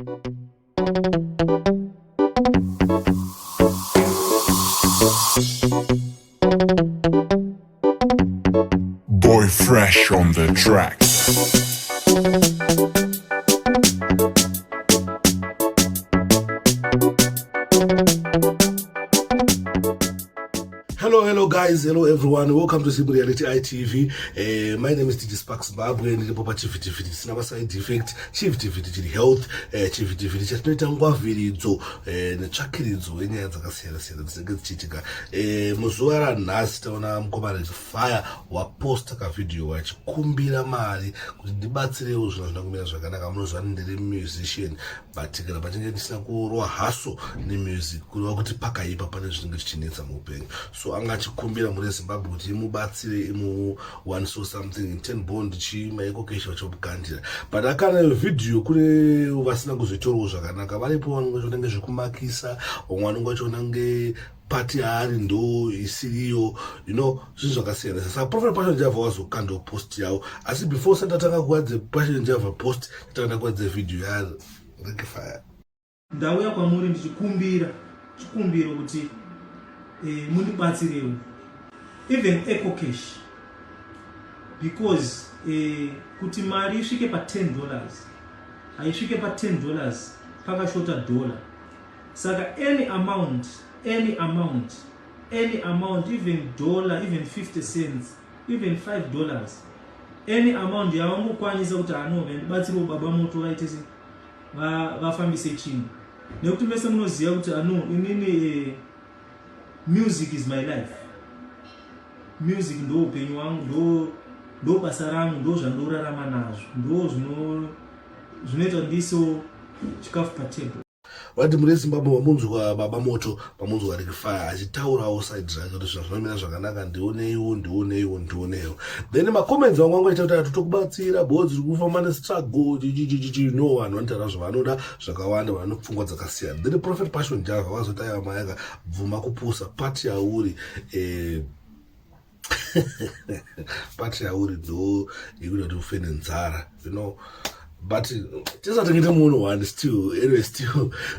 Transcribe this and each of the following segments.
Boy Fresh on the track. Hello guys, hello everyone, welcome to Simple Reality ITV. My name is DJ Sparks Zimbabwe and ndipopa chivitiviti tisina maside effect, chivitiviti chiri health, chivitiviti chatinoita ngwavhiridzo netsvakiridzo yenyaya dzakasiyana-siyana dzinenge dzichiitika. Muzuva ranhasi taona mukomana fire waposta kavidhiyo achikumbira mari kuti ndibatsirewo zvinhu zvina kumira zvakanaka. Munozva ndiri musician but kana pachinge ndisina kurwa haso nemusic kureva kuti pakaipa pane zvinenge zvichinetsa muupenyu. So anga achikumbira muri Zimbabwe kuti imubatsire imu so something in 10 bond chimaikokesha chomugandira. But akana video kune vasina kuzvitorowo zvakanaka. Varipo vanenge vachiona zvekumakisa, vamwe vanenge vachiona nge pati yaari ndo isiriyo, zvinhu zvakasiyana. Saka Prophet Passion Java wazokanda post yawo, asi before sandatanga kuwadze Passion Java post tatanga kuwadze video yaari rekifaya. Ndauya kwamuri ndichikumbira chikumbiro kuti mundibatsirewo even eco cash because kuti mari isvike pa $10 haisvike pa $10 pakashota dollar. Saka any amount, even dollar, even 50 cents, even $5, any amount yavangokwanisa kuti anove ndibatsirewo baba moto vaite vafambise chinhu, nekuti mese munoziva kuti inini music is my life. Music ndo upenyu wangu, ndo basa rangu, ndo zvandorarama nazvo, ndo zvinoita ndiso chikafu patable. Vati muri Zimbabwe vamunzwa baba moto pamunzwa rekifaya achitaurawo side zvake kuti zvinhu zvinomira zvakanaka, ndioneiwo. Then macomments vamwe vangoita kuti atotokubatsira bhodzi iri kufamba nestruggle no vanhu vanotaura zvavanoda zvakawanda, vanopfungwa dzakasiyana. Then Prophet Passion Java wazoti aiwa mayaka bvuma kupusa pati yauri pati yauri ndo ikuda kuti ufe nenzara, but tisatengete muono wani still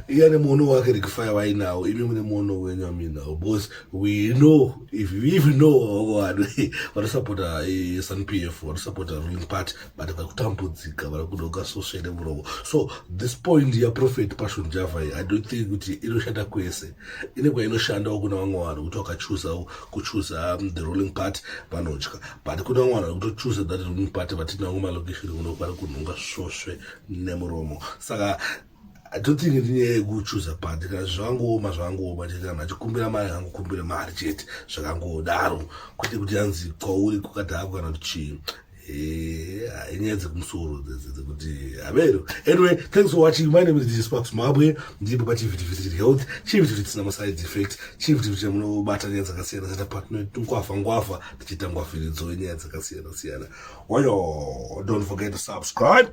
iyane muono wake rekifaya wainawo, imi mune muono wenyu aminawo, because we know, if you even know vanhu vanosapota SNPF, vanosapota ruling party, but vakutambudzika varakudoka sosvene muromo. So this point yaProphet Passion Java I don't think kuti inoshanda kwese, ine kwainoshandawo kuna vamwe vanhu kuti kuchuza the ruling party vanotya, but kuna vamwe vanhu kutochuza that ruling party vatinango malocation kuno vari kunhonga svosve nemuromo. Saka I don't think ndiye yekuchuza party, kana zvangooma chete, kana achikumbira mari angokumbira mari chete zvakangodaro, kwete kuti anzi kwauri kukadhako kana kuti chii. Inyaya dzekumusoro dzekuti havero. Anyway, thanks for watching. My name is DJ Sparks Zimbabwe. Ndipo pachivitiviti health, chivitiviti chisina maside effect, chivitiviti chamunobata nyaya dzakasiyana siyana, ngwavha tichiita ngwavhiridzo yenyaya dzakasiyana siyana. Don't forget to subscribe.